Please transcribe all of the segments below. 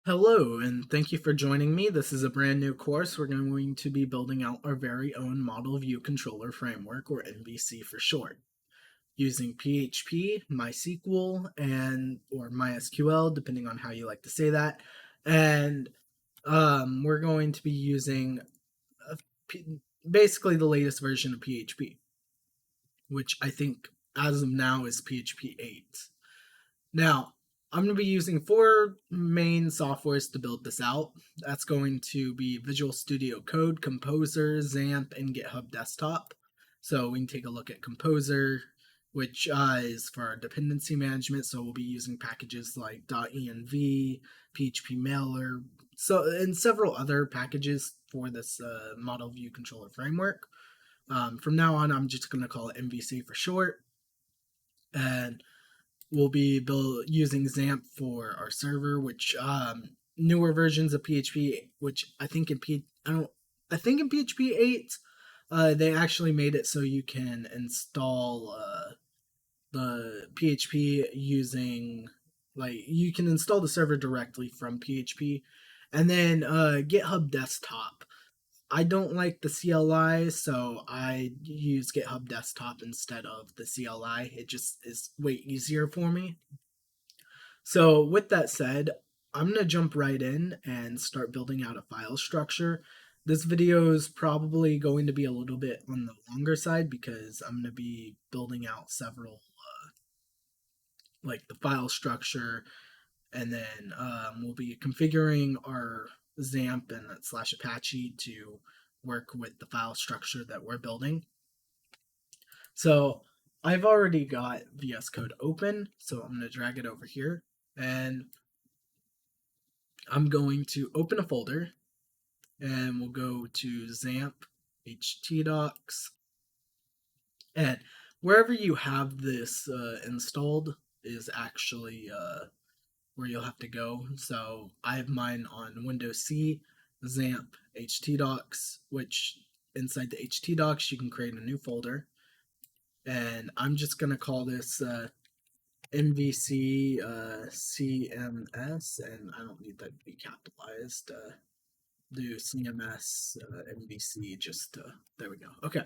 Hello, and thank you for joining me. This is a brand new course. We're going to be building out our very own Model View Controller Framework, or MVC for short, using PHP, MySQL, and or MySQL, depending on how you like to say that. And we're going to be using a basically the latest version of PHP, which I think as of now is PHP 8. Now, I'm going to be using four main softwares to build this out. That's going to be Visual Studio Code, Composer, XAMPP, and GitHub Desktop. So we can take a look at Composer, which is for our dependency management. So we'll be using packages like .env, PHP Mailer, and several other packages for this model view controller framework. From now on, I'm just going to call it MVC for short. And we'll be using XAMPP for our server, which newer versions of PHP, which I think in PHP 8, they actually made it so you can install the PHP using you can install the server directly from PHP, and then GitHub Desktop. I don't like the CLI, so I use GitHub Desktop instead of the CLI. It just is way easier for me. So, with that said, I'm going to jump right in and start building out a file structure. This video is probably going to be a little bit on the longer side because I'm going to be building out several, like the file structure, and then we'll be configuring our XAMPP and / Apache to work with the file structure that we're building. So I've already got VS Code open, so I'm going to drag it over here, and I'm going to open a folder, and we'll go to XAMPP, htdocs, and wherever you have this installed is actually where you'll have to go. So I have mine on Windows C, XAMPP, htdocs, which inside the htdocs you can create a new folder. And I'm just going to call this MVC CMS, and I don't need that to be capitalized. Do CMS MVC, just there we go. Okay,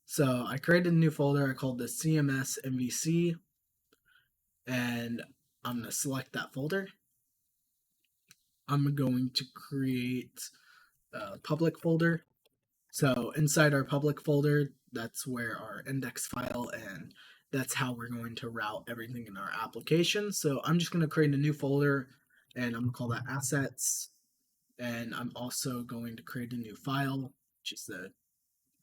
so I created a new folder. I called this CMS MVC, and I'm going to select that folder. I'm going to create a public folder. So inside our public folder, that's where our index file, and that's how we're going to route everything in our application. So I'm just going to create a new folder, and I'm going to call that assets. And I'm also going to create a new file, which is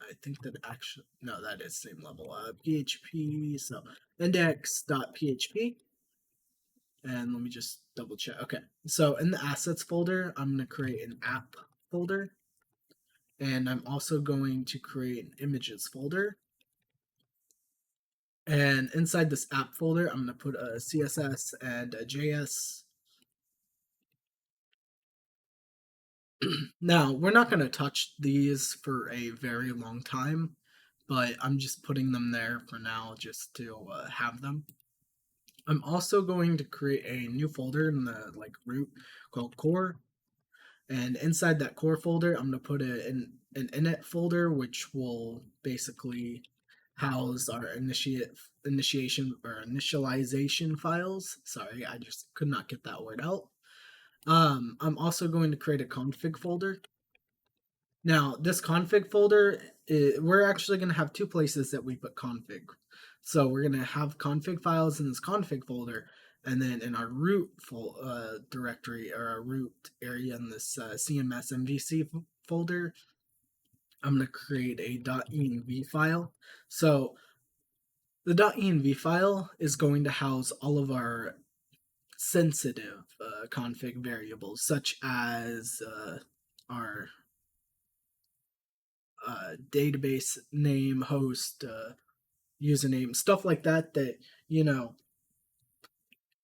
I think that actually, no, that is same level, PHP, so index.php. And let me just double check. Okay, so in the assets folder, I'm going to create an app folder. And I'm also going to create an images folder. And inside this app folder, I'm going to put a CSS and a JS. Now, we're not going to touch these for a very long time, but I'm just putting them there for now just to have them. I'm also going to create a new folder in the root called core. And inside that core folder, I'm going to put an init folder, which will basically house our initiation or initialization files. Sorry, I just could not get that word out. I'm also going to create a config folder. Now, this config folder, we're actually going to have two places that we put config. So we're going to have config files in this config folder, and then in our root directory, or our root area in this CMS MVC folder, I'm going to create a .env file. So the .env file is going to house all of our sensitive config variables, such as our database name, host, username, stuff like that, that,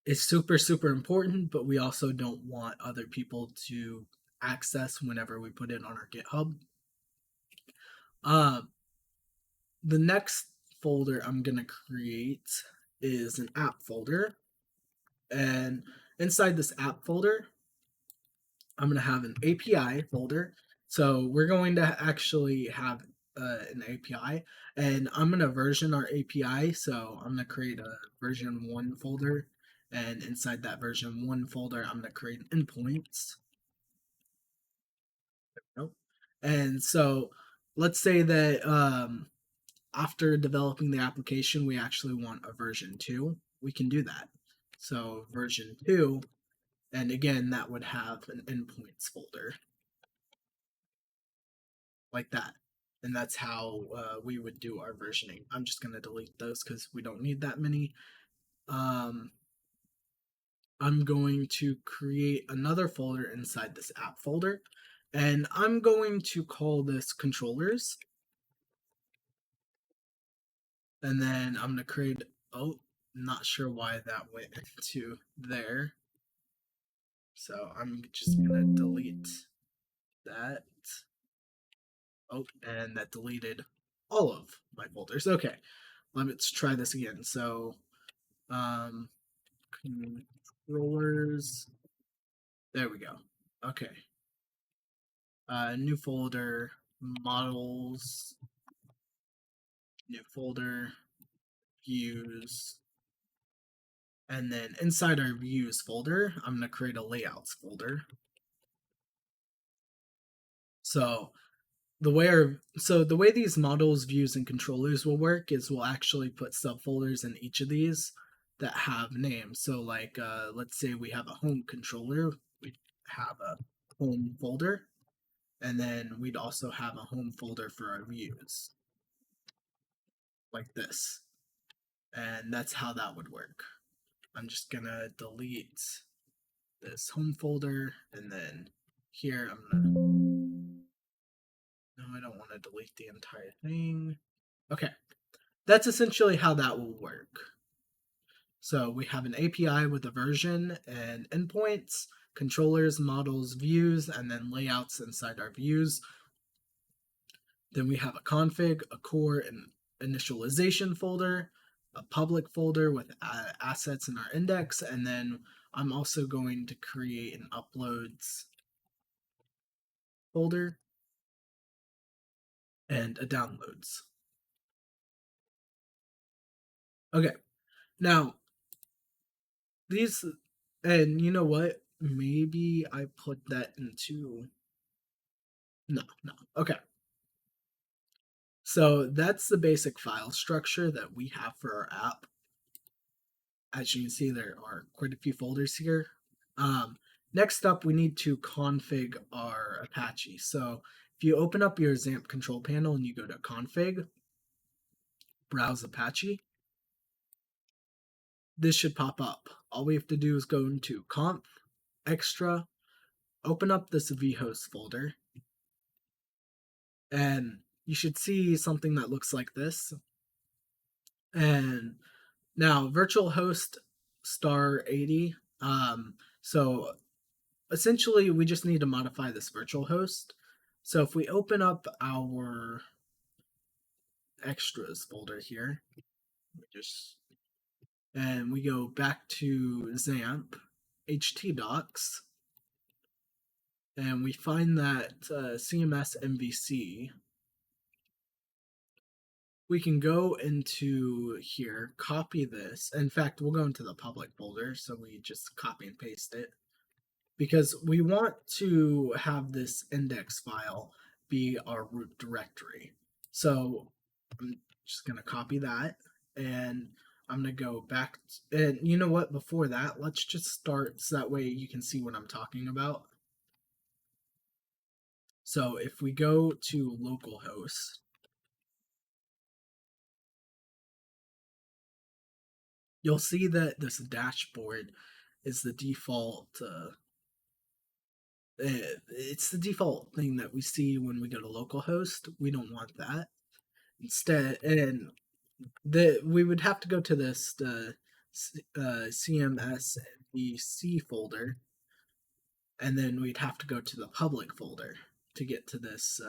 is super, super important, but we also don't want other people to access whenever we put it on our GitHub. The next folder I'm going to create is an app folder. And inside this app folder, I'm going to have an API folder. So we're going to actually have an API, and I'm going to version our API. So I'm going to create a version 1 folder, and inside that version 1 folder, I'm going to create endpoints. Nope. And so let's say that after developing the application, we actually want a version 2. We can do that. So version 2, and again, that would have an endpoints folder like that. And that's how we would do our versioning. I'm just going to delete those because we don't need that many. Um, I'm going to create another folder inside this app folder, and I'm going to call this controllers. And then I'm going to create, oh, not sure why that went into there. So I'm just going to delete that. Oh, and that deleted all of my folders. Okay, let's try this again. So, controllers. There we go. Okay. New folder, models, new folder, views, and then inside our views folder, I'm going to create a layouts folder. So the way these models, views, and controllers will work is we'll actually put subfolders in each of these that have names. So like let's say we have a home controller, we have a home folder, and then we'd also have a home folder for our views, like this. And that's how that would work. I'm just gonna delete this home folder, and then here I'm gonna, no, I don't want to delete the entire thing. Okay, that's essentially how that will work. So we have an API with a version and endpoints, controllers, models, views, and then layouts inside our views. Then we have a config, a core, and initialization folder, a public folder with assets in our index, and then I'm also going to create an uploads folder and a downloads. Okay, now these, and you know what? Maybe I put that into, no, okay. So that's the basic file structure that we have for our app. As you can see, there are quite a few folders here. Next up, we need to config our Apache. So if you open up your XAMPP control panel and you go to config, browse Apache, this should pop up. All we have to do is go into conf, extra, open up this vhost folder, and you should see something that looks like this. And now virtual host star 80. So essentially we just need to modify this virtual host. So if we open up our extras folder here, and we go back to XAMPP, htdocs, and we find that CMS MVC, we can go into here, copy this. In fact, we'll go into the public folder, so we just copy and paste it, because we want to have this index file be our root directory. So I'm just going to copy that, and I'm going to go back. And you know what? Before that, let's just start so that way you can see what I'm talking about. So if we go to localhost, you'll see that this dashboard is the default. It's the default thing that we see when we go to localhost. We don't want that. Instead, and we would have to go to this CMS MVC folder, and then we'd have to go to the public folder to get to this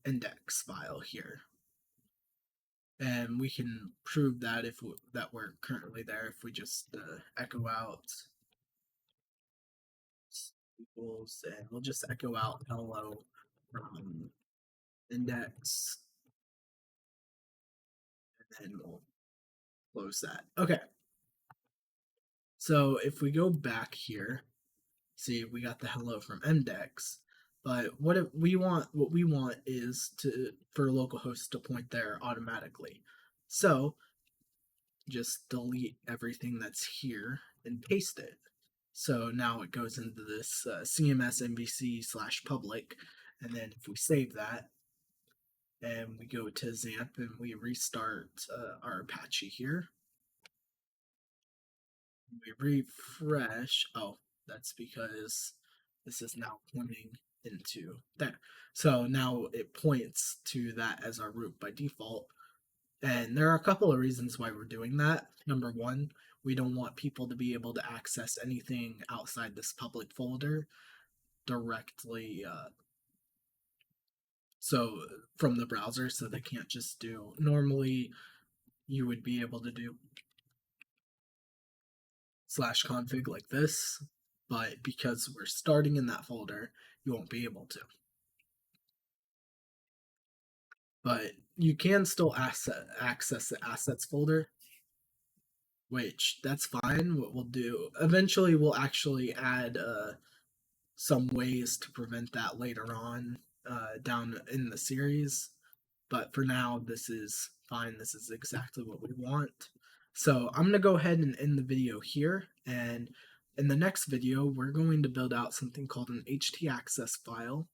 index file here. And we can prove that that we're currently there if we just echo out equals, and we'll just echo out hello from index, and then we'll close that. Okay. So if we go back here, see we got the hello from index, but what we want is for localhost to point there automatically. So just delete everything that's here and paste it. So now it goes into this CMS MVC / public, and then if we save that and we go to XAMPP and we restart our Apache here, we refresh. Oh, that's because this is now pointing into there. So now it points to that as our root by default. And there are a couple of reasons why we're doing that. Number one, we don't want people to be able to access anything outside this public folder directly so from the browser, so they can't just do, normally you would be able to do /config like this, but because we're starting in that folder, you won't be able to. But you can still access the assets folder, which that's fine. What we'll do eventually, we'll actually add some ways to prevent that later on down in the series. But for now, this is fine. This is exactly what we want. So I'm going to go ahead and end the video here. And in the next video, we're going to build out something called an htaccess file.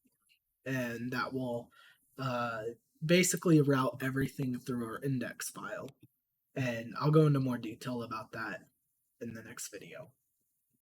And that will basically route everything through our index file. And I'll go into more detail about that in the next video.